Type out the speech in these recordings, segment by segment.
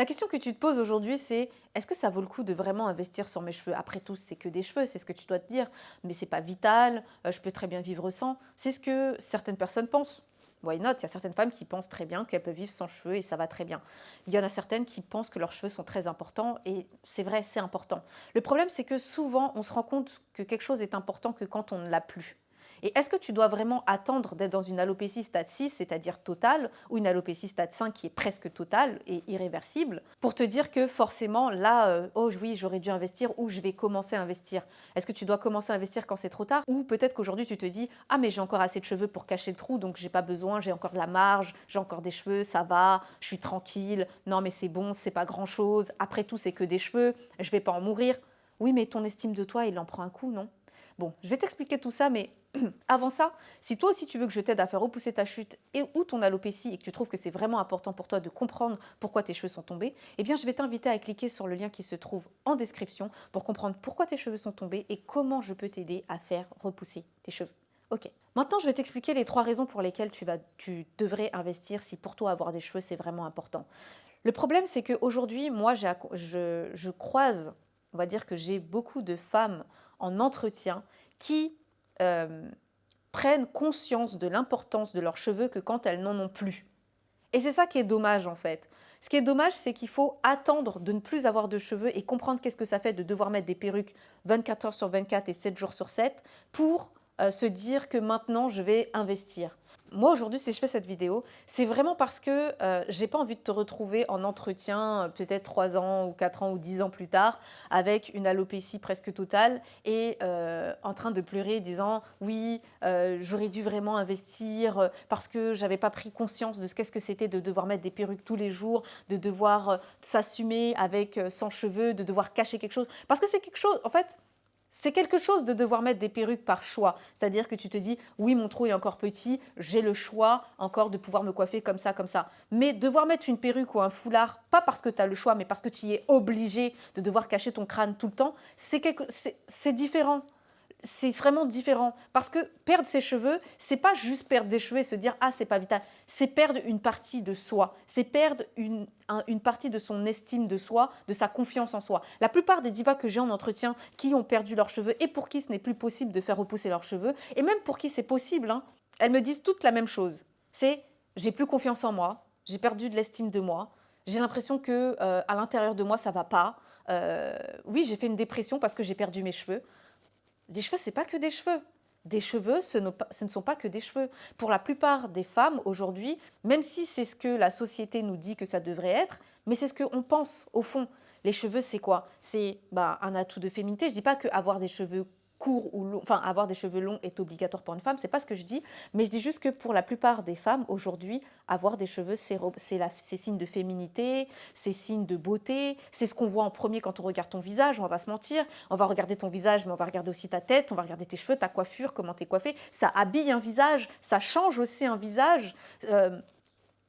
La question que tu te poses aujourd'hui, c'est est-ce que ça vaut le coup de vraiment investir sur mes cheveux? Après tout, c'est que des cheveux, c'est ce que tu dois te dire, mais c'est pas vital, je peux très bien vivre sans. C'est ce que certaines personnes pensent. Why not? Il y a certaines femmes qui pensent très bien qu'elles peuvent vivre sans cheveux et ça va très bien. Il y en a certaines qui pensent que leurs cheveux sont très importants et c'est vrai, c'est important. Le problème, c'est que souvent, on se rend compte que quelque chose est important que quand on ne l'a plus. Et est-ce que tu dois vraiment attendre d'être dans une alopécie stade 6, c'est-à-dire totale, ou une alopécie stade 5 qui est presque totale et irréversible, pour te dire que forcément, là, oh oui, j'aurais dû investir ou je vais commencer à investir. Est-ce que tu dois commencer à investir quand c'est trop tard? Ou peut-être qu'aujourd'hui, tu te dis, ah mais j'ai encore assez de cheveux pour cacher le trou, donc j'ai pas besoin, j'ai encore de la marge, j'ai encore des cheveux, ça va, je suis tranquille, non mais c'est bon, c'est pas grand-chose, après tout, c'est que des cheveux, je vais pas en mourir. Oui, mais ton estime de toi, il en prend un coup, non? Bon, je vais t'expliquer tout ça, mais avant ça, si toi aussi tu veux que je t'aide à faire repousser ta chute et ou ton alopécie et que tu trouves que c'est vraiment important pour toi de comprendre pourquoi tes cheveux sont tombés, eh bien je vais t'inviter à cliquer sur le lien qui se trouve en description pour comprendre pourquoi tes cheveux sont tombés et comment je peux t'aider à faire repousser tes cheveux. Ok, maintenant je vais t'expliquer les 3 raisons pour lesquelles tu devrais investir si pour toi avoir des cheveux c'est vraiment important. Le problème c'est qu'aujourd'hui, moi je croise, on va dire que j'ai beaucoup de femmes en entretien qui euh, prennent conscience de l'importance de leurs cheveux que quand elles n'en ont plus. Et c'est ça qui est dommage en fait. Ce qui est dommage, c'est qu'il faut attendre de ne plus avoir de cheveux et comprendre qu'est-ce que ça fait de devoir mettre des perruques 24 heures sur 24 et 7 jours sur 7 pour se dire que maintenant je vais investir. Moi aujourd'hui, si je fais cette vidéo, c'est vraiment parce que j'ai pas envie de te retrouver en entretien peut-être 3 ans ou 4 ans ou 10 ans plus tard avec une alopécie presque totale et en train de pleurer disant oui, j'aurais dû vraiment investir parce que j'avais pas pris conscience de ce qu'est-ce que c'était de devoir mettre des perruques tous les jours, de devoir s'assumer avec sans cheveux, de devoir cacher quelque chose. Parce que c'est quelque chose, en fait, c'est quelque chose de devoir mettre des perruques par choix. C'est-à-dire que tu te dis, oui, mon trou est encore petit, j'ai le choix encore de pouvoir me coiffer comme ça, comme ça. Mais devoir mettre une perruque ou un foulard, pas parce que tu as le choix, mais parce que tu y es obligé de devoir cacher ton crâne tout le temps, c'est différent. C'est vraiment différent. Parce que perdre ses cheveux, c'est pas juste perdre des cheveux et se dire ah c'est pas vital. C'est perdre une partie de soi. C'est perdre une partie de son estime de soi, de sa confiance en soi. La plupart des divas que j'ai en entretien qui ont perdu leurs cheveux et pour qui ce n'est plus possible de faire repousser leurs cheveux, et même pour qui c'est possible, hein, elles me disent toutes la même chose. C'est j'ai plus confiance en moi, j'ai perdu de l'estime de moi, j'ai l'impression que à l'intérieur de moi ça va pas. Oui, j'ai fait une dépression parce que j'ai perdu mes cheveux. Des cheveux, c'est pas que des cheveux. Des cheveux, ce ne sont pas que des cheveux. Pour la plupart des femmes aujourd'hui, même si c'est ce que la société nous dit que ça devrait être, mais c'est ce qu'on pense au fond. Les cheveux, c'est quoi? C'est un atout de féminité. Je dis pas qu'avoir des cheveux courts ou longs, enfin avoir des cheveux longs est obligatoire pour une femme, c'est pas ce que je dis, mais je dis juste que pour la plupart des femmes aujourd'hui, avoir des cheveux c'est signe de féminité, c'est signe de beauté, c'est ce qu'on voit en premier quand on regarde ton visage, on va pas se mentir, on va regarder ton visage mais on va regarder aussi ta tête, on va regarder tes cheveux, ta coiffure, comment t'es coiffée, ça habille un visage, ça change aussi un visage.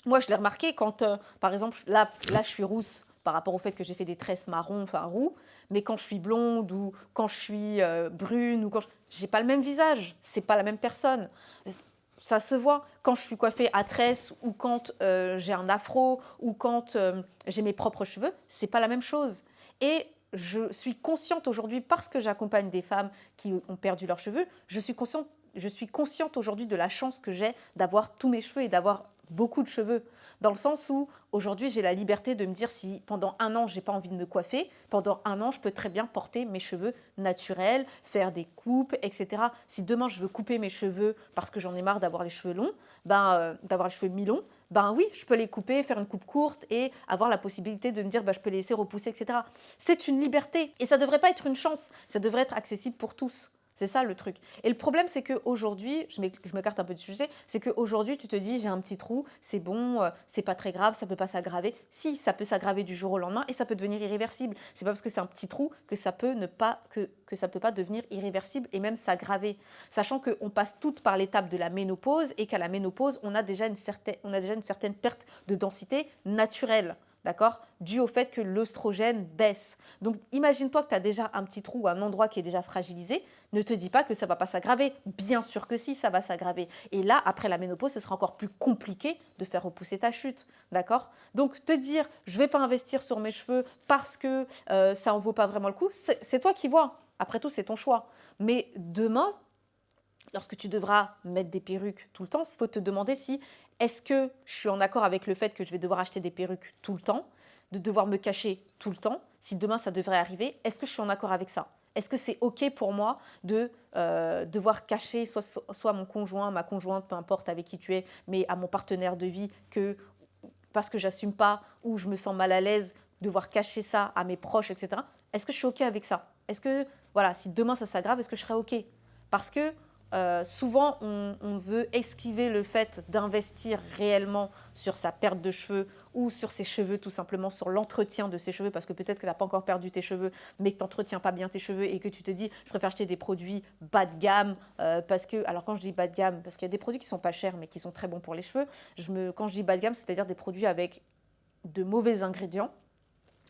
Moi je l'ai remarqué quand par exemple là je suis rousse par rapport au fait que j'ai fait des tresses marron, enfin roux, mais quand je suis blonde ou quand je suis brune ou quand j'ai pas le même visage, c'est pas la même personne. Ça se voit quand je suis coiffée à tresse ou quand j'ai un afro ou quand j'ai mes propres cheveux, c'est pas la même chose. Et je suis consciente aujourd'hui parce que j'accompagne des femmes qui ont perdu leurs cheveux, je suis consciente aujourd'hui de la chance que j'ai d'avoir tous mes cheveux et d'avoir beaucoup de cheveux. Dans le sens où aujourd'hui j'ai la liberté de me dire si pendant un an j'ai pas envie de me coiffer, pendant un an je peux très bien porter mes cheveux naturels, faire des coupes, etc. Si demain je veux couper mes cheveux parce que j'en ai marre d'avoir les cheveux longs, d'avoir les cheveux mi-longs, ben oui, je peux les couper, faire une coupe courte et avoir la possibilité de me dire je peux les laisser repousser, etc. C'est une liberté et ça ne devrait pas être une chance, ça devrait être accessible pour tous. C'est ça le truc. Et le problème, c'est qu'aujourd'hui, je m'écarte un peu du sujet, c'est qu'aujourd'hui, tu te dis, j'ai un petit trou, c'est bon, c'est pas très grave, ça peut pas s'aggraver. Si, ça peut s'aggraver du jour au lendemain et ça peut devenir irréversible. C'est pas parce que c'est un petit trou que ça peut que ça peut pas devenir irréversible et même s'aggraver. Sachant qu'on passe toutes par l'étape de la ménopause et qu'à la ménopause, on a déjà une certaine perte de densité naturelle. D'accord? Dû au fait que l'œstrogène baisse. Donc, imagine-toi que tu as déjà un petit trou ou un endroit qui est déjà fragilisé. Ne te dis pas que ça ne va pas s'aggraver. Bien sûr que si, ça va s'aggraver. Et là, après la ménopause, ce sera encore plus compliqué de faire repousser ta chute. D'accord? Donc, te dire, je ne vais pas investir sur mes cheveux parce que ça n'en vaut pas vraiment le coup, c'est toi qui vois. Après tout, c'est ton choix. Mais demain, lorsque tu devras mettre des perruques tout le temps, il faut te demander si est-ce que je suis en accord avec le fait que je vais devoir acheter des perruques tout le temps, de devoir me cacher tout le temps. Si demain ça devrait arriver, est-ce que je suis en accord avec ça? Est-ce que c'est OK pour moi de devoir cacher soit mon conjoint, ma conjointe, peu importe avec qui tu es, mais à mon partenaire de vie, que parce que j'assume pas ou je me sens mal à l'aise, devoir cacher ça à mes proches, etc. Est-ce que je suis OK avec ça? Est-ce que, voilà, si demain ça s'aggrave, est-ce que je serai OK? Parce que souvent, on veut esquiver le fait d'investir réellement sur sa perte de cheveux ou sur ses cheveux, tout simplement sur l'entretien de ses cheveux, parce que peut-être que tu n'as pas encore perdu tes cheveux, mais que tu n'entretiens pas bien tes cheveux et que tu te dis, je préfère acheter des produits bas de gamme, parce que, alors quand je dis bas de gamme, parce qu'il y a des produits qui ne sont pas chers, mais qui sont très bons pour les cheveux, quand je dis bas de gamme, c'est-à-dire des produits avec de mauvais ingrédients,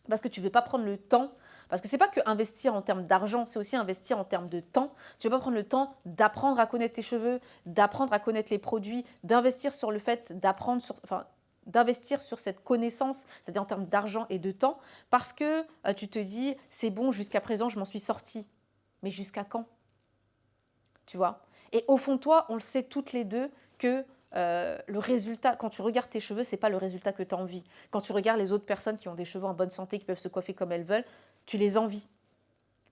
parce que tu ne veux pas prendre le temps. Parce que ce n'est pas que investir en termes d'argent, c'est aussi investir en termes de temps. Tu ne vas pas prendre le temps d'apprendre à connaître tes cheveux, d'apprendre à connaître les produits, d'investir sur le fait d'investir sur cette connaissance, c'est-à-dire en termes d'argent et de temps, parce que tu te dis, c'est bon, jusqu'à présent, je m'en suis sortie. Mais jusqu'à quand? Tu vois? Et au fond de toi, on le sait toutes les deux que le résultat, quand tu regardes tes cheveux, ce n'est pas le résultat que tu as envie. Quand tu regardes les autres personnes qui ont des cheveux en bonne santé, qui peuvent se coiffer comme elles veulent, tu les envies.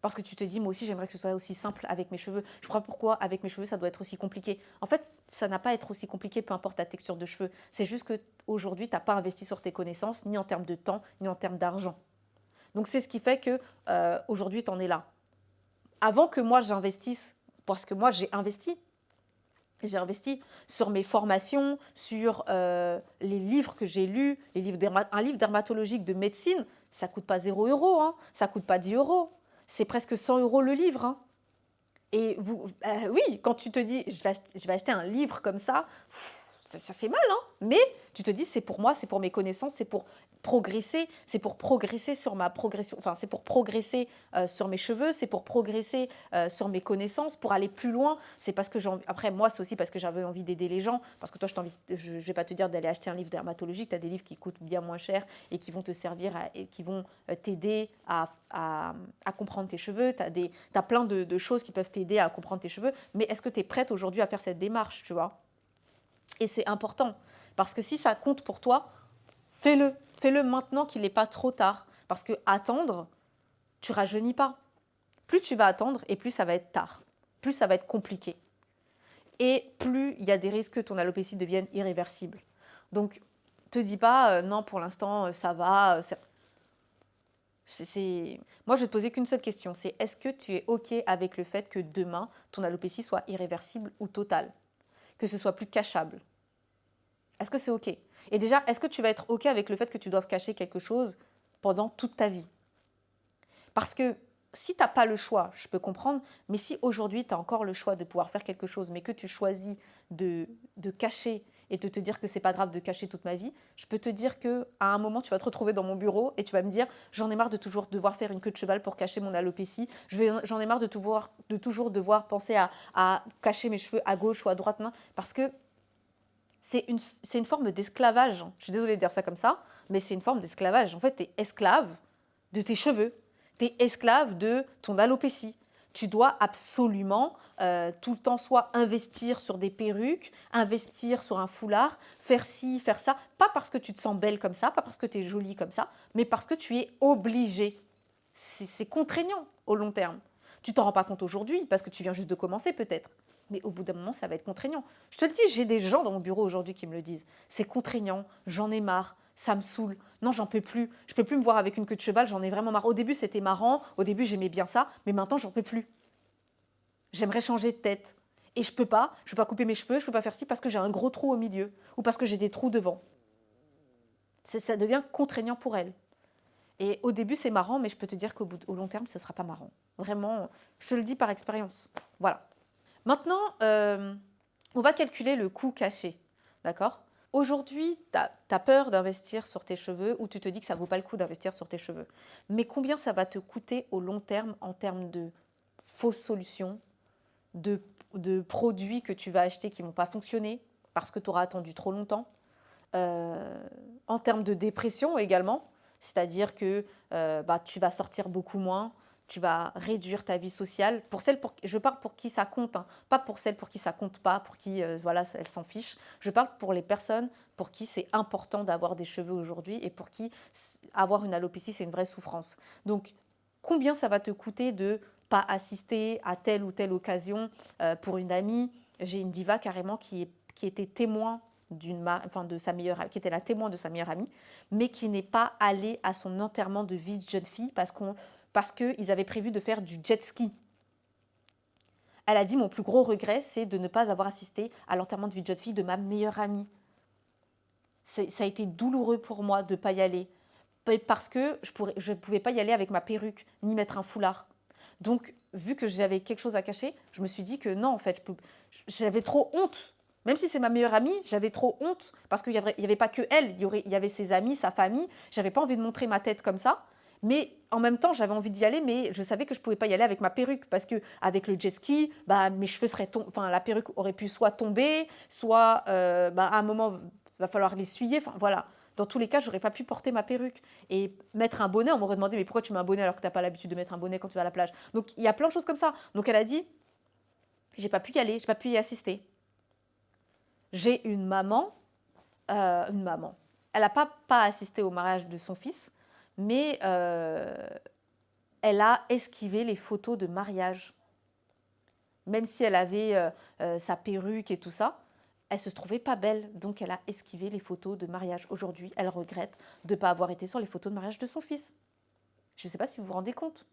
Parce que tu te dis, moi aussi, j'aimerais que ce soit aussi simple avec mes cheveux. Je crois pourquoi avec mes cheveux, ça doit être aussi compliqué. En fait, ça n'a pas à être aussi compliqué, peu importe ta texture de cheveux. C'est juste qu'aujourd'hui, tu n'as pas investi sur tes connaissances, ni en termes de temps, ni en termes d'argent. Donc, c'est ce qui fait que aujourd'hui, tu en es là. Avant que moi, j'investisse, parce que moi, j'ai investi sur mes formations, sur les livres que j'ai lus, un livre dermatologique de médecine, ça ne coûte pas 0 €, hein, ça ne coûte pas 10 €. C'est presque 100 € le livre. Hein. Et oui, quand tu te dis, je vais acheter un livre comme ça fait mal, hein. Mais tu te dis, c'est pour moi, c'est pour mes connaissances, c'est pour progresser sur ma progression, enfin, c'est pour progresser sur mes cheveux, c'est pour progresser sur mes connaissances, pour aller plus loin. C'est parce que après, moi, c'est aussi parce que j'avais envie d'aider les gens, parce que toi, je ne vais pas te dire d'aller acheter un livre dermatologique, tu as des livres qui coûtent bien moins cher et qui vont te servir et qui vont t'aider à comprendre tes cheveux. Tu as plein de choses qui peuvent t'aider à comprendre tes cheveux, mais est-ce que tu es prête aujourd'hui à faire cette démarche, tu vois? Et c'est important, parce que si ça compte pour toi, fais-le. Fais-le maintenant qu'il n'est pas trop tard. Parce que attendre, tu rajeunis pas. Plus tu vas attendre et plus ça va être tard. Plus ça va être compliqué. Et plus il y a des risques que ton alopécie devienne irréversible. Donc, te dis pas, non, pour l'instant, ça va. Moi, je vais te poser qu'une seule question. C'est est-ce que tu es OK avec le fait que demain, ton alopécie soit irréversible ou totale? Que ce soit plus cachable? Est-ce que c'est OK? Et déjà, est-ce que tu vas être OK avec le fait que tu doives cacher quelque chose pendant toute ta vie? Parce que si tu n'as pas le choix, je peux comprendre, mais si aujourd'hui tu as encore le choix de pouvoir faire quelque chose, mais que tu choisis de cacher et de te dire que c'est pas grave de cacher toute ma vie, je peux te dire qu'à un moment, tu vas te retrouver dans mon bureau et tu vas me dire j'en ai marre de toujours devoir faire une queue de cheval pour cacher mon alopécie, j'en ai marre de toujours devoir penser à cacher mes cheveux à gauche ou à droite, non, parce que c'est une forme d'esclavage. Je suis désolée de dire ça comme ça, mais c'est une forme d'esclavage. En fait, tu es esclave de tes cheveux. Tu es esclave de ton alopécie. Tu dois absolument tout le temps soit investir sur des perruques, investir sur un foulard, faire ci, faire ça. Pas parce que tu te sens belle comme ça, pas parce que tu es jolie comme ça, mais parce que tu es obligée. C'est contraignant au long terme. Tu t'en rends pas compte aujourd'hui parce que tu viens juste de commencer peut-être. Mais au bout d'un moment, ça va être contraignant. Je te le dis, j'ai des gens dans mon bureau aujourd'hui qui me le disent. C'est contraignant, j'en ai marre, ça me saoule. Non, j'en peux plus. Je peux plus me voir avec une queue de cheval, j'en ai vraiment marre. Au début, c'était marrant, au début, j'aimais bien ça, mais maintenant, j'en peux plus. J'aimerais changer de tête. Et je peux pas couper mes cheveux, je peux pas faire ci parce que j'ai un gros trou au milieu ou parce que j'ai des trous devant. Ça devient contraignant pour elle. Et au début, c'est marrant, mais je peux te dire qu'au long terme, ce ne sera pas marrant. Vraiment, je te le dis par expérience. Voilà. Maintenant, on va calculer le coût caché. D'accord? Aujourd'hui, tu as peur d'investir sur tes cheveux ou tu te dis que ça ne vaut pas le coup d'investir sur tes cheveux. Mais combien ça va te coûter au long terme en termes de fausses solutions, de, de produits que tu vas acheter qui ne vont pas fonctionner parce que tu auras attendu trop longtemps. En termes de dépression également, c'est-à-dire que tu vas sortir beaucoup moins, tu vas réduire ta vie sociale. Je parle pour qui ça compte, hein, pas pour celles pour qui ça compte pas, pour qui voilà, elles s'en fichent. Je parle pour les personnes pour qui c'est important d'avoir des cheveux aujourd'hui et pour qui avoir une alopécie, c'est une vraie souffrance. Donc, combien ça va te coûter de pas assister à telle ou telle occasion pour une amie? J'ai une diva carrément qui était témoin de sa meilleure, qui était la témoin de sa meilleure amie, mais qui n'est pas allée à son enterrement de vie de jeune fille parce qu'ils avaient prévu de faire du jet ski. Elle a dit, mon plus gros regret, c'est de ne pas avoir assisté à l'enterrement de vie de jeune fille de ma meilleure amie. Ça a été douloureux pour moi de ne pas y aller, parce que je ne pouvais pas y aller avec ma perruque, ni mettre un foulard. Donc, vu que j'avais quelque chose à cacher, je me suis dit que non, en fait, j'avais trop honte. Même si c'est ma meilleure amie, j'avais trop honte parce qu'il n'y avait pas que elle, il y avait ses amis, sa famille. J'avais pas envie de montrer ma tête comme ça. Mais en même temps, j'avais envie d'y aller, mais je savais que je ne pouvais pas y aller avec ma perruque parce que avec le jet ski, mes cheveux la perruque aurait pu soit tomber, soit à un moment, il va falloir l'essuyer. Enfin, voilà. Dans tous les cas, j'aurais pas pu porter ma perruque. Et mettre un bonnet, on m'aurait demandé, mais pourquoi tu mets un bonnet alors que tu n'as pas l'habitude de mettre un bonnet quand tu vas à la plage? Donc, il y a plein de choses comme ça. Donc, elle a dit, j'ai pas pu y aller, j'ai pas pu y assister. J'ai une maman. Elle n'a pas assisté au mariage de son fils, mais elle a esquivé les photos de mariage. Même si elle avait sa perruque et tout ça, elle se trouvait pas belle, donc elle a esquivé les photos de mariage. Aujourd'hui, elle regrette de ne pas avoir été sur les photos de mariage de son fils. Je ne sais pas si vous vous rendez compte.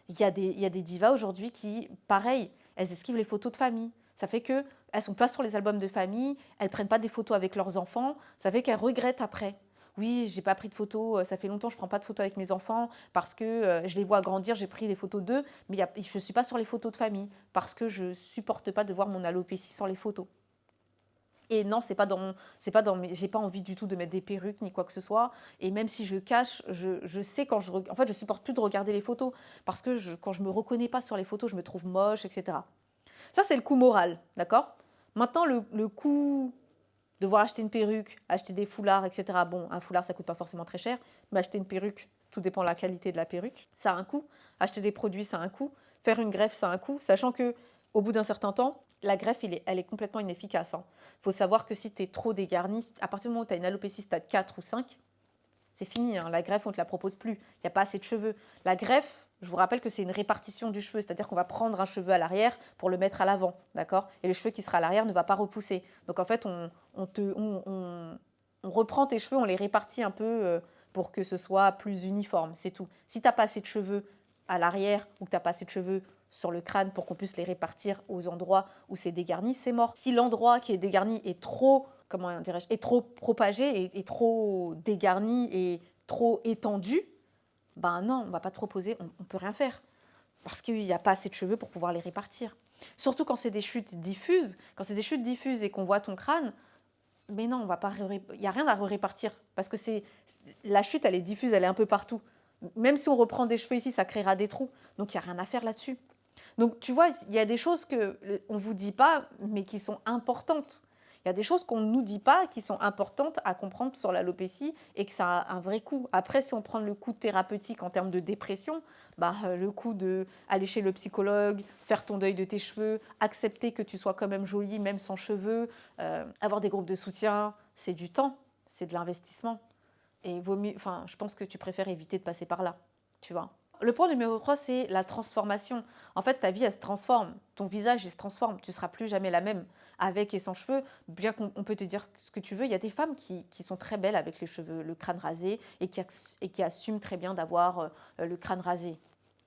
Il y a des divas aujourd'hui qui, pareil, elles esquivent les photos de famille. Ça fait qu'elles ne sont pas sur les albums de famille, elles ne prennent pas des photos avec leurs enfants. Ça fait qu'elles regrettent après. Oui, j'ai pas pris de photos, ça fait longtemps que je ne prends pas de photos avec mes enfants parce que je les vois grandir, j'ai pris des photos d'eux, mais je ne suis pas sur les photos de famille parce que je ne supporte pas de voir mon alopécie sur les photos. Et non, j'ai pas envie du tout de mettre des perruques ni quoi que ce soit. Et même si je cache, je sais en fait, je supporte plus de regarder les photos parce que quand je me reconnais pas sur les photos, je me trouve moche, etc. Ça, c'est le coût moral, d'accord? Maintenant, le coût de devoir acheter une perruque, acheter des foulards, etc. Bon, un foulard, ça coûte pas forcément très cher, mais acheter une perruque, tout dépend de la qualité de la perruque, ça a un coût. Acheter des produits, ça a un coût. Faire une greffe, ça a un coût, sachant que au bout d'un certain temps, la greffe, elle est complètement inefficace. Il faut savoir que si tu es trop dégarni, à partir du moment où tu as une alopécie stade 4 ou 5, c'est fini. La greffe, on ne te la propose plus. Il n'y a pas assez de cheveux. La greffe, je vous rappelle que c'est une répartition du cheveu, c'est-à-dire qu'on va prendre un cheveu à l'arrière pour le mettre à l'avant, d'accord? Et le cheveu qui sera à l'arrière ne va pas repousser. Donc en fait, on reprend tes cheveux, on les répartit un peu pour que ce soit plus uniforme, c'est tout. Si tu n'as pas assez de cheveux à l'arrière ou que tu n'as pas assez de cheveux sur le crâne pour qu'on puisse les répartir aux endroits où c'est dégarni, c'est mort. Si l'endroit qui est dégarni est trop, comment dirais-je, est trop propagé, est trop dégarni et trop étendu, ben non, on ne va pas te proposer, on ne peut rien faire. Parce qu'il n'y a pas assez de cheveux pour pouvoir les répartir. Surtout quand c'est des chutes diffuses, et qu'on voit ton crâne, mais non, il n'y a rien à répartir. Parce que la chute, elle est diffuse, elle est un peu partout. Même si on reprend des cheveux ici, ça créera des trous. Donc il n'y a rien à faire là-dessus. Donc, tu vois, il y a des choses qu'on ne vous dit pas, mais qui sont importantes. Il y a des choses qu'on ne nous dit pas, qui sont importantes à comprendre sur l'alopécie et que ça a un vrai coût. Après, si on prend le coût thérapeutique en termes de dépression, le coût d'aller chez le psychologue, faire ton deuil de tes cheveux, accepter que tu sois quand même jolie, même sans cheveux, avoir des groupes de soutien, c'est du temps, c'est de l'investissement. Et je pense que tu préfères éviter de passer par là, tu vois. Le point numéro 3, c'est la transformation. En fait, ta vie, elle se transforme. Ton visage, il se transforme. Tu ne seras plus jamais la même avec et sans cheveux. Bien qu'on peut te dire ce que tu veux, il y a des femmes qui sont très belles avec les cheveux, le crâne rasé et qui assument très bien d'avoir le crâne rasé.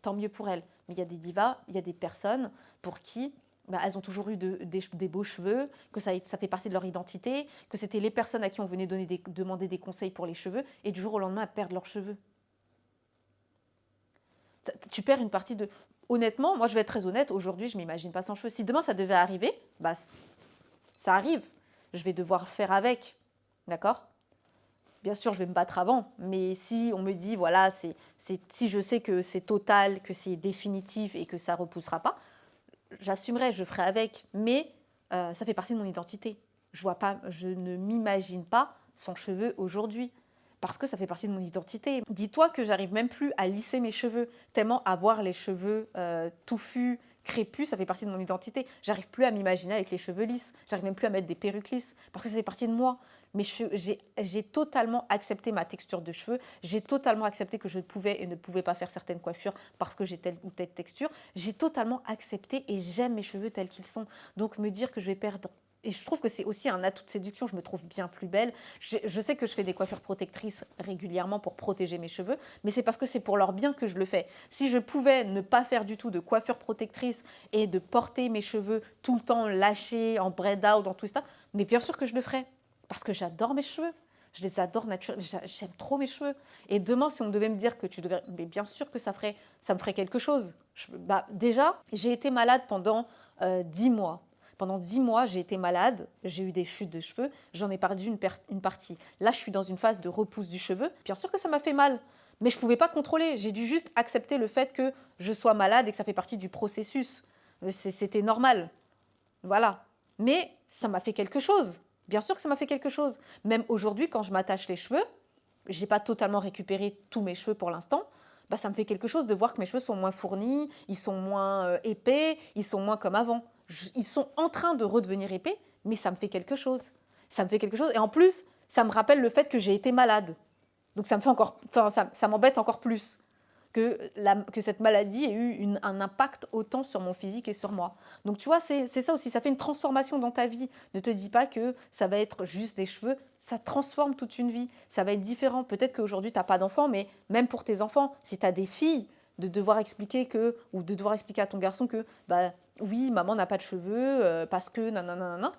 Tant mieux pour elles. Mais il y a des divas, il y a des personnes pour qui elles ont toujours eu des beaux cheveux, que ça fait partie de leur identité, que c'était les personnes à qui on venait demander des conseils pour les cheveux et du jour au lendemain, elles perdent leurs cheveux. Tu perds une partie de... Honnêtement, moi je vais être très honnête, aujourd'hui je ne m'imagine pas sans cheveux. Si demain ça devait arriver, ça arrive. Je vais devoir faire avec, d'accord? Bien sûr, je vais me battre avant, mais si on me dit, voilà, si je sais que c'est total, que c'est définitif et que ça ne repoussera pas, j'assumerai, je ferai avec, mais ça fait partie de mon identité. Je ne m'imagine pas sans cheveux aujourd'hui, parce que ça fait partie de mon identité. Dis-toi que j'arrive même plus à lisser mes cheveux, tellement avoir les cheveux touffus, crépus, ça fait partie de mon identité. J'arrive plus à m'imaginer avec les cheveux lisses, j'arrive même plus à mettre des perruques lisses, parce que ça fait partie de moi. Mais j'ai totalement accepté ma texture de cheveux, j'ai totalement accepté que je pouvais et ne pouvais pas faire certaines coiffures parce que j'ai telle ou telle texture. J'ai totalement accepté et j'aime mes cheveux tels qu'ils sont. Donc me dire que je vais perdre... Et je trouve que c'est aussi un atout de séduction, je me trouve bien plus belle. Je sais que je fais des coiffures protectrices régulièrement pour protéger mes cheveux, mais c'est parce que c'est pour leur bien que je le fais. Si je pouvais ne pas faire du tout de coiffure protectrice et de porter mes cheveux tout le temps lâchés, en braid-out, dans tout ça, mais bien sûr que je le ferais. Parce que j'adore mes cheveux. Je les adore naturellement. J'aime trop mes cheveux. Et demain, si on devait me dire que tu devais... Mais bien sûr que ça me ferait quelque chose. Déjà, j'ai été malade pendant 10 mois. Pendant 10 mois, j'ai été malade, j'ai eu des chutes de cheveux, j'en ai perdu une partie. Là, je suis dans une phase de repousse du cheveu. Bien sûr que ça m'a fait mal, mais je ne pouvais pas contrôler. J'ai dû juste accepter le fait que je sois malade et que ça fait partie du processus. C'était normal. Voilà. Mais ça m'a fait quelque chose. Bien sûr que ça m'a fait quelque chose. Même aujourd'hui, quand je m'attache les cheveux, j'ai pas totalement récupéré tous mes cheveux pour l'instant. Bah, ça me fait quelque chose de voir que mes cheveux sont moins fournis, ils sont moins épais, ils sont moins comme avant. Ils sont en train de redevenir épais, mais ça me fait quelque chose. Ça me fait quelque chose. Et en plus, ça me rappelle le fait que j'ai été malade. Donc ça me fait encore, enfin, ça m'embête encore plus que cette maladie ait eu un impact autant sur mon physique et sur moi. Donc tu vois, c'est ça aussi, ça fait une transformation dans ta vie. Ne te dis pas que ça va être juste des cheveux, ça transforme toute une vie, ça va être différent. Peut-être qu'aujourd'hui, tu n'as pas d'enfants, mais même pour tes enfants, si tu as des filles, de devoir expliquer ou de devoir expliquer à ton garçon que, bah oui, maman n'a pas de cheveux parce que nanana,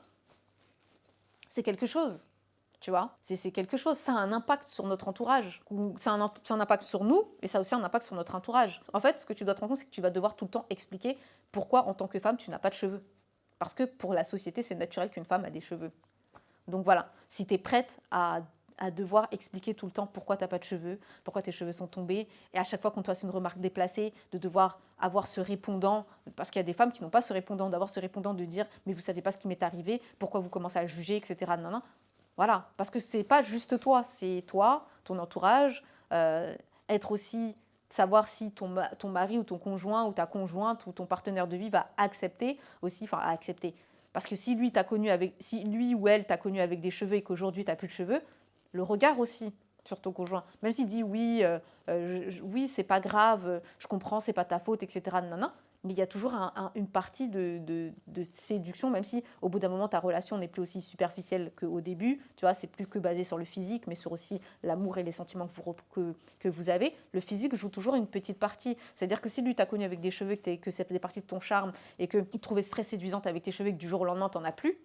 c'est quelque chose. Tu vois, c'est quelque chose, ça a un impact sur notre entourage. Ça a un impact sur nous, mais ça a aussi un impact sur notre entourage. En fait, ce que tu dois te rendre compte, c'est que tu vas devoir tout le temps expliquer pourquoi, en tant que femme, tu n'as pas de cheveux. Parce que pour la société, c'est naturel qu'une femme a des cheveux. Donc voilà, si tu es prête à devoir expliquer tout le temps pourquoi tu n'as pas de cheveux, pourquoi tes cheveux sont tombés, et à chaque fois qu'on te fasse une remarque déplacée, de devoir avoir ce répondant, parce qu'il y a des femmes qui n'ont pas ce répondant, d'avoir ce répondant de dire « mais vous ne savez pas ce qui m'est arrivé, pourquoi vous commencez à juger, etc. » Non, non. Voilà, parce que c'est pas juste toi, c'est toi, ton entourage, être aussi, savoir si ton mari ou ton conjoint ou ta conjointe ou ton partenaire de vie va accepter aussi, enfin accepter. Parce que si lui ou elle t'a connu avec des cheveux et qu'aujourd'hui tu n'as plus de cheveux, le regard aussi sur ton conjoint, même s'il dit oui, oui c'est pas grave, je comprends, c'est pas ta faute, etc. Non, non, mais il y a toujours une partie de séduction, même si au bout d'un moment, ta relation n'est plus aussi superficielle qu'au début. Tu vois, c'est plus que basé sur le physique, mais sur aussi l'amour et les sentiments que vous avez. Le physique joue toujours une petite partie. C'est-à-dire que si lui t'a connu avec des cheveux, que ça faisait partie de ton charme, et qu'il te trouvait très séduisante avec tes cheveux, et que du jour au lendemain, t'en as plus,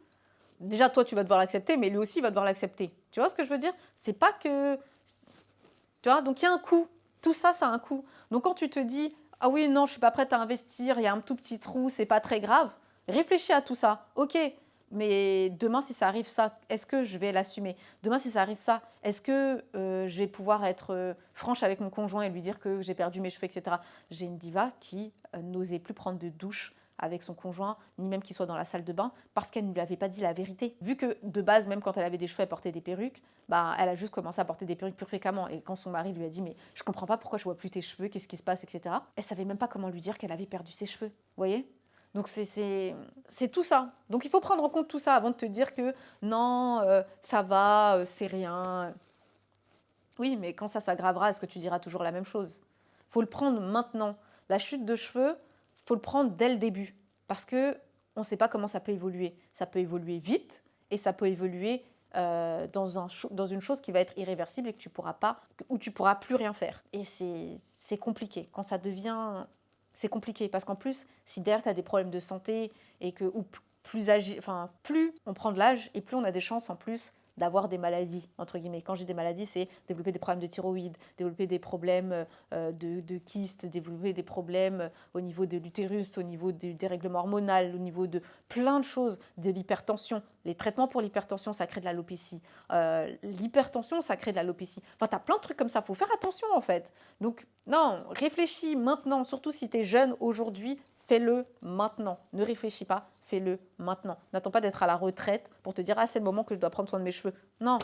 déjà, toi, tu vas devoir l'accepter, mais lui aussi va devoir l'accepter. Tu vois ce que je veux dire? C'est pas que... Tu vois, donc il y a un coût. Tout ça, ça a un coût. Donc quand tu te dis, ah oui, non, je suis pas prête à investir, il y a un tout petit trou, c'est pas très grave, réfléchis à tout ça. Ok, mais demain, si ça arrive ça, est-ce que je vais l'assumer? Demain, si ça arrive ça, est-ce que je vais pouvoir être franche avec mon conjoint et lui dire que j'ai perdu mes cheveux, etc. J'ai une diva qui n'osait plus prendre de douche avec son conjoint, ni même qu'il soit dans la salle de bain, parce qu'elle ne lui avait pas dit la vérité. Vu que de base, même quand elle avait des cheveux, elle portait des perruques, bah, elle a juste commencé à porter des perruques plus fréquemment. Et quand son mari lui a dit « mais je comprends pas pourquoi je vois plus tes cheveux, qu'est-ce qui se passe, etc. » Elle savait même pas comment lui dire qu'elle avait perdu ses cheveux. Vous voyez? Donc c'est tout ça. Donc il faut prendre en compte tout ça avant de te dire que non, ça va, c'est rien. Oui, mais quand ça s'aggravera, est-ce que tu diras toujours la même chose? Faut le prendre maintenant. La chute de cheveux, faut le prendre dès le début. Parce que on ne sait pas comment ça peut évoluer. Ça peut évoluer vite et ça peut évoluer dans une chose qui va être irréversible et que tu pourras pas, où tu pourras plus rien faire. Et c'est compliqué. Quand ça devient... C'est compliqué parce qu'en plus, si derrière tu as des problèmes de santé et que ou plus on prend de l'âge et plus on a des chances en plus d'avoir des maladies, entre guillemets. Quand j'ai des maladies, c'est développer des problèmes de thyroïde, développer des problèmes de kystes, développer des problèmes au niveau de l'utérus, au niveau du dérèglement hormonal, au niveau de plein de choses, de l'hypertension. Les traitements pour l'hypertension, ça crée de l'alopécie. L'hypertension, ça crée de l'alopécie. Enfin, tu as plein de trucs comme ça, il faut faire attention en fait. Donc, non, réfléchis maintenant, surtout si tu es jeune aujourd'hui, fais-le maintenant. Ne réfléchis pas, fais-le maintenant. N'attends pas d'être à la retraite pour te dire « Ah, c'est le moment que je dois prendre soin de mes cheveux ». Non,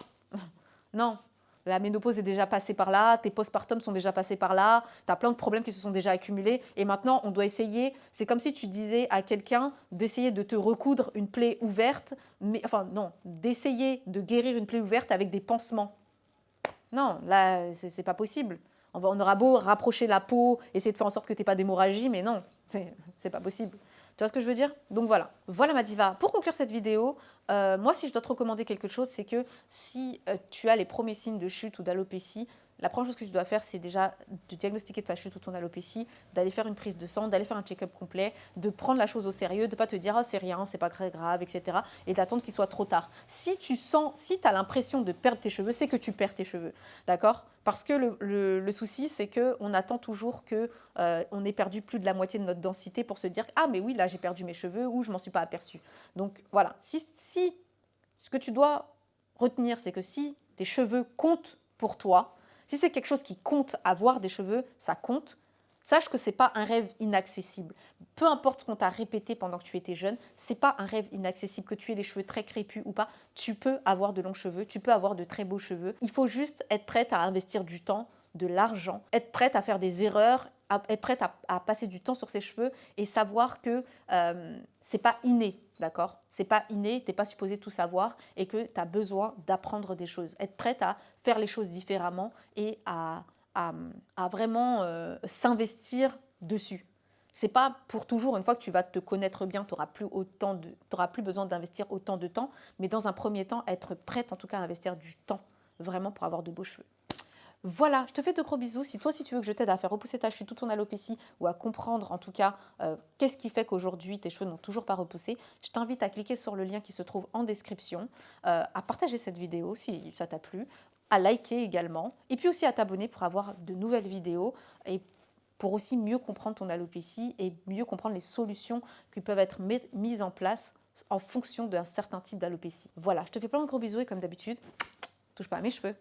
non. La ménopause est déjà passée par là, tes postpartums sont déjà passés par là, tu as plein de problèmes qui se sont déjà accumulés et maintenant on doit essayer, c'est comme si tu disais à quelqu'un d'essayer de te recoudre une plaie ouverte, mais enfin non, d'essayer de guérir une plaie ouverte avec des pansements. Non, là, c'est pas possible. On aura beau rapprocher la peau, essayer de faire en sorte que tu n'aies pas d'hémorragie, mais non, c'est pas possible. Tu vois ce que je veux dire? Donc voilà. Voilà ma diva. Pour conclure cette vidéo, moi si je dois te recommander quelque chose, c'est que si tu as les premiers signes de chute ou d'alopécie, la première chose que tu dois faire, c'est déjà de diagnostiquer ta chute ou ton alopécie, d'aller faire une prise de sang, d'aller faire un check-up complet, de prendre la chose au sérieux, de ne pas te dire « Ah, c'est rien, c'est pas très grave, etc. » et d'attendre qu'il soit trop tard. Si tu as l'impression de perdre tes cheveux, c'est que tu perds tes cheveux, d'accord? Parce que le souci, c'est qu'on attend toujours qu'on ait perdu plus de la moitié de notre densité pour se dire « Ah, mais oui, là, j'ai perdu mes cheveux ou je m'en suis pas aperçu. » Donc voilà, si ce que tu dois retenir, c'est que si tes cheveux comptent pour toi, si c'est quelque chose qui compte, avoir des cheveux, ça compte, sache que ce n'est pas un rêve inaccessible. Peu importe ce qu'on t'a répété pendant que tu étais jeune, ce n'est pas un rêve inaccessible, que tu aies les cheveux très crépus ou pas. Tu peux avoir de longs cheveux, tu peux avoir de très beaux cheveux. Il faut juste être prête à investir du temps, de l'argent, être prête à faire des erreurs, être prête à passer du temps sur ses cheveux et savoir que c'est pas inné, d'accord? C'est pas inné, t'es pas supposé tout savoir et que tu as besoin d'apprendre des choses. Être prête à faire les choses différemment et à vraiment s'investir dessus. C'est pas pour toujours, une fois que tu vas te connaître bien, tu n'auras plus besoin d'investir autant de temps, mais dans un premier temps, être prête en tout cas à investir du temps, vraiment pour avoir de beaux cheveux. Voilà, je te fais de gros bisous. Si tu veux que je t'aide à faire repousser ta chute, toute ton alopécie, ou à comprendre en tout cas qu'est-ce qui fait qu'aujourd'hui tes cheveux n'ont toujours pas repoussé, je t'invite à cliquer sur le lien qui se trouve en description, à partager cette vidéo si ça t'a plu, à liker également, et puis aussi à t'abonner pour avoir de nouvelles vidéos et pour aussi mieux comprendre ton alopécie et mieux comprendre les solutions qui peuvent être mises en place en fonction d'un certain type d'alopécie. Voilà, je te fais plein de gros bisous et comme d'habitude, touche pas à mes cheveux.